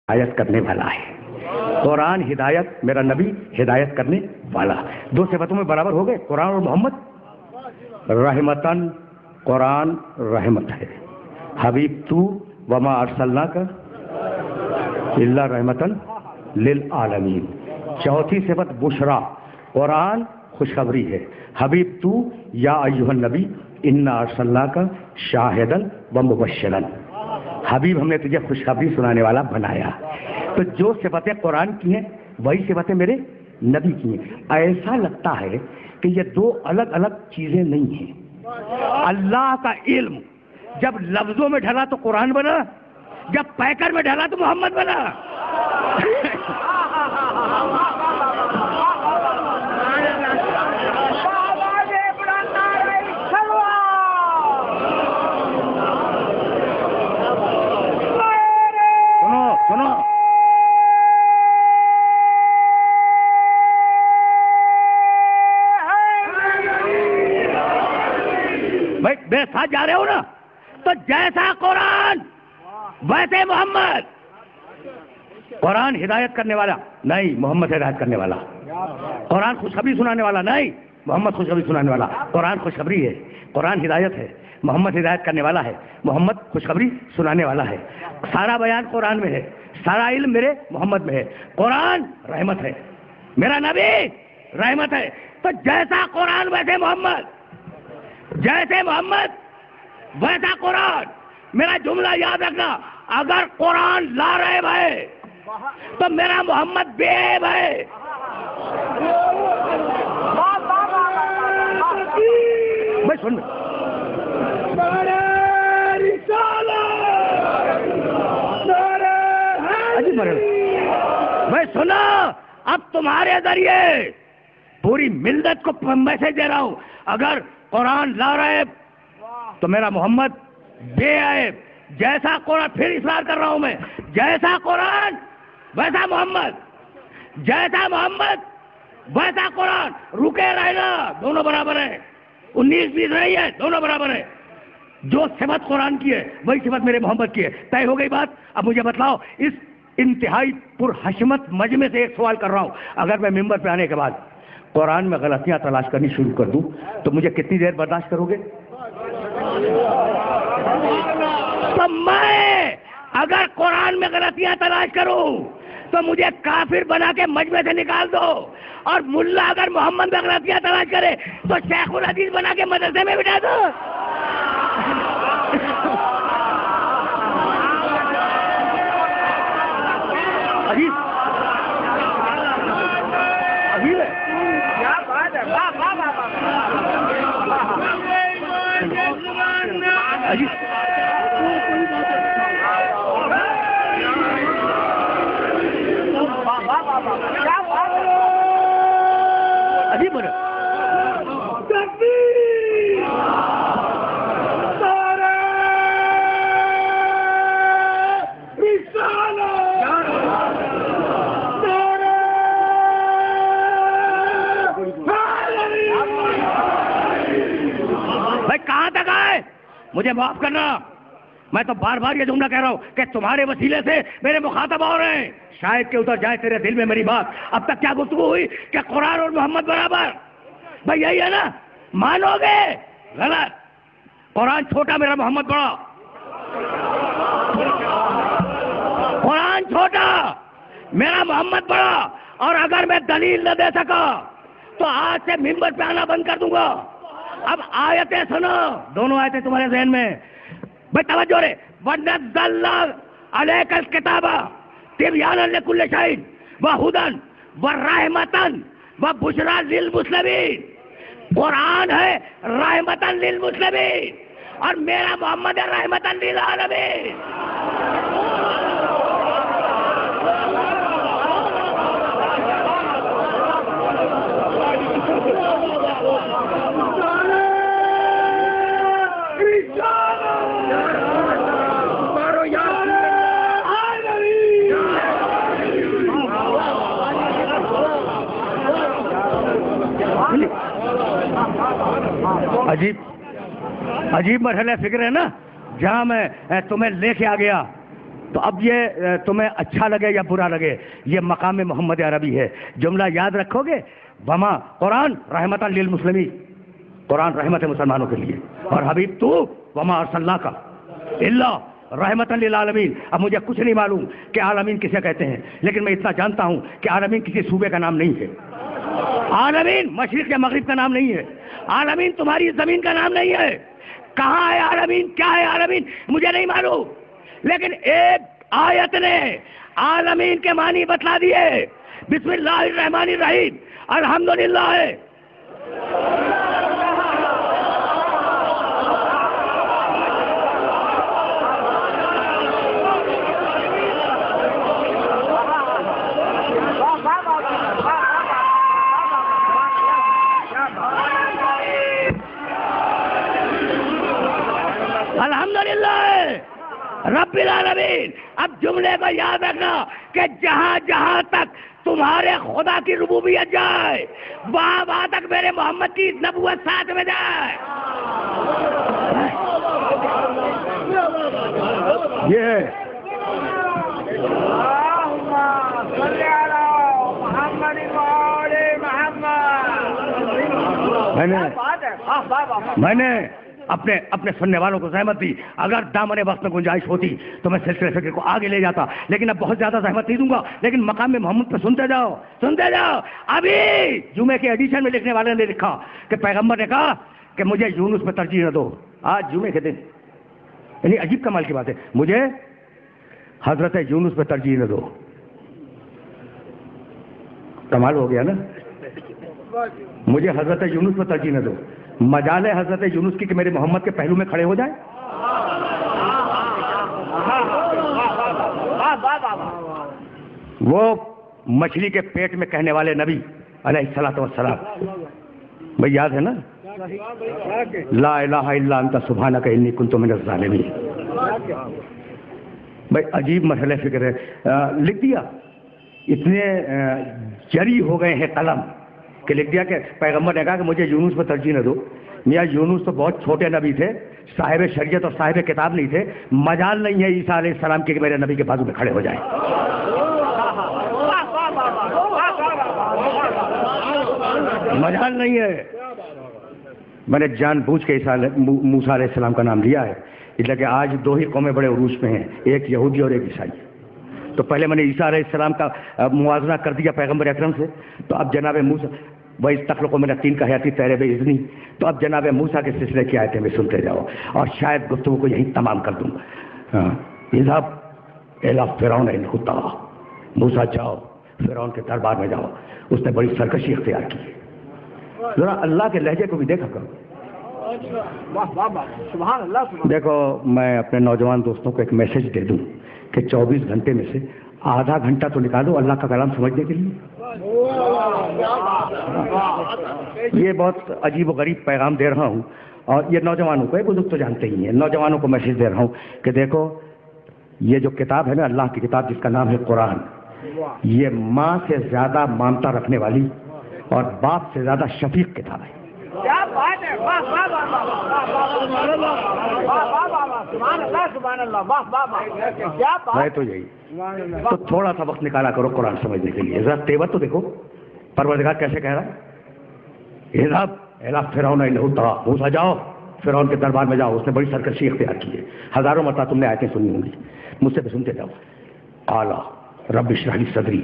ہدایت کرنے والا ہے. قرآن ہدایت، میرا نبی ہدایت کرنے والا. دو صفتوں میں برابر ہو گئے قرآن اور محمد. رحمتن، قرآن رحمت ہے. حبیب تو وما ارسلناک الا رحمتن للعالمین. چوتھی صفت بشرا، قرآن خوشخبری ہے. حبیب تو یا ایھا النبی انا ارسلناک شاہدا و مبشرا. حبیب ہم نے تجھے خوشخبری سنانے والا بنایا. تو جو صفتیں قرآن کی ہیں وہی صفتیں میرے نبی کی ہیں. ایسا لگتا ہے کہ یہ دو الگ الگ چیزیں نہیں ہیں. اللہ کا علم جب لفظوں میں ڈھلا تو قرآن بنا، جب پیکر میں ڈھلا تو محمد بنا. سنو بھائی، میرے ساتھ جا رہے ہو نا؟ تو جیسا قرآن ویسے محمد. قرآن ہدایت کرنے والا نہیں، محمد ہدایت کرنے والا. قرآن خوشخبری سنانے والا نہیں، محمد خوشخبری سنانے والا. قرآن خوشخبری ہے، قرآن ہدایت ہے. محمد ہدایت کرنے والا ہے، محمد خوشخبری سنانے والا ہے. سارا بیان قرآن میں ہے، سارا علم میرے محمد میں ہے. قرآن رحمت ہے، میرا نبی رحمت ہے. تو جیسا قرآن ویسے محمد، جیسے محمد ویسا قرآن. میرا جملہ یاد رکھنا، اگر قرآن لا رہے بھائی تو میرا محمد بے عیب ہے. میں سن میں سنا. اب تمہارے ذریعے پوری ملت کو میسج دے رہا ہوں، اگر قرآن لا رہے تو میرا محمد بے عیب. جیسا قرآن، پھر اصرار کر رہا ہوں میں، جیسا قرآن ویسا محمد، جیسا محمد ویسا قرآن. رکے رہنا، دونوں برابر ہیں. 19-20 نہیں ہے، دونوں برابر ہیں. جو صفت قرآن کی ہے وہی صفت میرے محمد کی ہے. طے ہو گئی بات؟ اب مجھے بتلاؤ، اس انتہائی پرحشمت مجمع سے ایک سوال کر رہا ہوں، اگر میں ممبر پہ آنے کے بعد قرآن میں غلطیاں تلاش کرنی شروع کر دوں تو مجھے کتنی دیر برداشت کرو گے؟ تو میں اگر قرآن میں غلطیاں تلاش کروں تو مجھے کافر بنا کے مجمع سے نکال دو، اور ملا اگر محمد میں غلطیاں تلاش کرے تو شیخ الحدیث بنا کے مدرسے میں بٹھا دو. عجیب عجیب ہے. عجیب عجیب بنا. بھائی کہاں تک آئے؟ مجھے معاف کرنا، میں تو بار بار یہ جملہ کہہ رہا ہوں کہ تمہارے وسیلے سے میرے مخاطب ہو رہے ہیں. شاید کہ اتر جائے تیرے دل میں میری بات. اب تک کیا گفتگو ہوئی کہ قرآن اور محمد برابر؟ بھائی یہی ہے نا؟ مانو گے؟ غلط. قرآن چھوٹا، میرا محمد بڑا. قرآن چھوٹا، میرا محمد بڑا. اور اگر میں دلیل نہ دے سکا تو آج سے ممبر پہ آنا بند کر دوں گا. اب آیتیں سنو، دونوں آیتیں تمہارے ذہن میں. بھائی توجہ رے. وَنَزَّلْنَا عَلَيْكَ الْكِتَابَ تِبْيَانًا لِكُلِّ شَيْءٍ وَهُدًى وَرَحْمَةً وَبُشْرَى لِلْمُسْلِمِينَ. قرآن ہے رحمتاً للمسلمین اور میرا محمد ہے رحمتاً للعالمین. عجیب مرحلہ فکر ہے نا، جہاں میں تمہیں لے کے آ گیا تو اب یہ تمہیں اچھا لگے یا برا لگے، یہ مقام محمد عربی ہے. جملہ یاد رکھو گے، وما قرآن رحمت للمسلمین، قرآن رحمت ہے مسلمانوں کے لیے، اور حبیب تو وما ارسلناک الا رحمت للعالمین. اب مجھے کچھ نہیں معلوم کہ عالمین کسے کہتے ہیں، لیکن میں اتنا جانتا ہوں کہ عالمین کسی صوبے کا نام نہیں ہے، عالمین مشرق یا مغرب کا نام نہیں ہے، عالمین تمہاری زمین کا نام نہیں ہے. کہاں ہے عالمین، کیا ہے عالمین، مجھے نہیں معلوم، لیکن ایک آیت نے عالمین کے معنی بتلا دیے. بسم اللہ الرحمن الرحیم، الحمدللہ ہے. الحمدللہ رب العالمین. اب جملے کو یاد رکھنا کہ جہاں جہاں تک تمہارے خدا کی ربوبیت جائے، وہاں وہاں تک میرے محمد کی نبوت ساتھ میں جائے. یہ میں نے اپنے سننے والوں کو زحمت دی. اگر دامن وقت میں گنجائش ہوتی تو میں سلسلے فکر کو آگے لے جاتا، لیکن اب بہت زیادہ زحمت نہیں دوں گا. لیکن مقام محمد پہ سنتے جاؤ، سنتے جاؤ. ابھی جمعے کے ایڈیشن میں لکھنے والے نے لکھا کہ پیغمبر نے کہا کہ مجھے یونس پہ ترجیح نہ دو. آج جمعے کے دن، یعنی عجیب کمال کی بات ہے، مجھے حضرت یونس پہ ترجیح نہ دو. کمال ہو گیا نا، مجھے حضرت یونس پہ ترجیح نہ دو. مجال ہے حضرت یونس کی کہ میرے محمد کے پہلو میں کھڑے ہو جائے. وہ مچھلی کے پیٹ میں کہنے والے نبی علیہ الصلوۃ والسلام، بھائی یاد ہے نا، لا الہ الا انت سبحانک انی کنت من الظالمین. بھائی عجیب مرحلہ فکر ہے. لکھ دیا، اتنے جری ہو گئے ہیں قلم کہ لکھ دیا کہ پیغمبر نے کہا کہ مجھے یونس پر ترجیح نہ دو. میاں یونس تو بہت چھوٹے نبی تھے، صاحب شریعت اور صاحب کتاب نہیں تھے. مجال نہیں ہے عیسیٰ علیہ السلام کے کہ میرے نبی کے بازو میں کھڑے ہو جائیں. مجال نہیں ہے. میں نے جان بوجھ کے موسیٰ علیہ السلام کا نام لیا ہے، اس لیے کہ آج دو ہی قومیں بڑے عروج پہ ہیں، ایک یہودی اور ایک عیسائی. تو پہلے میں نے عیسیٰ علیہ السلام کا موازنہ کر دیا پیغمبر اکرم سے، تو اب جناب موسیٰ وَإِذْ تَخْلُقُ مِنَ الطِّينِ كَهَيْئَةِ الطَّيْرِ بِإِذْنِي، تو اب جناب موسیٰ کے سلسلے کی آیتیں میں سنتے جاؤ اور شاید گفتگو کو یہیں تمام کر دوں. اذهب إِلَىٰ فِرْعَوْنَ إِنَّهُ طَغَىٰ، موسیٰ جاؤ فرعون کے دربار میں جاؤ، اس نے بڑی سرکشی اختیار کی ہے. ذرا اللہ کے لہجے کو بھی دیکھا کرو. دیکھو میں اپنے نوجوان دوستوں کو ایک میسج دے دوں کہ 24 گھنٹے میں سے آدھا گھنٹہ تو نکالو اللہ کا کلام سمجھنے کے لیے. یہ بہت عجیب و غریب پیغام دے رہا ہوں، اور یہ نوجوانوں کو، بزرگ تو جانتے ہی ہیں، نوجوانوں کو میسج دے رہا ہوں کہ دیکھو یہ جو کتاب ہے نا، اللہ کی کتاب جس کا نام ہے قرآن، یہ ماں سے زیادہ مامتا رکھنے والی اور باپ سے زیادہ شفیق کتاب ہے. کیا بات ہے، ہے تو یہی. تو تھوڑا سا وقت نکالا کرو قرآن سمجھنے کے لیے. ذرا تیور تو دیکھو پروردگار کیسے کہہ رہا ہے، اذهب إلى فرعون إنه طغى، موسیٰ جاؤ فرعون کے دربار میں جاؤ، اس نے بڑی سرکشی اختیار کی ہے. ہزاروں مرتبہ تم نے آیتیں سنی ہوں گی، مجھ سے بھی سنتے جاؤ. قال رب اشرح لي صدری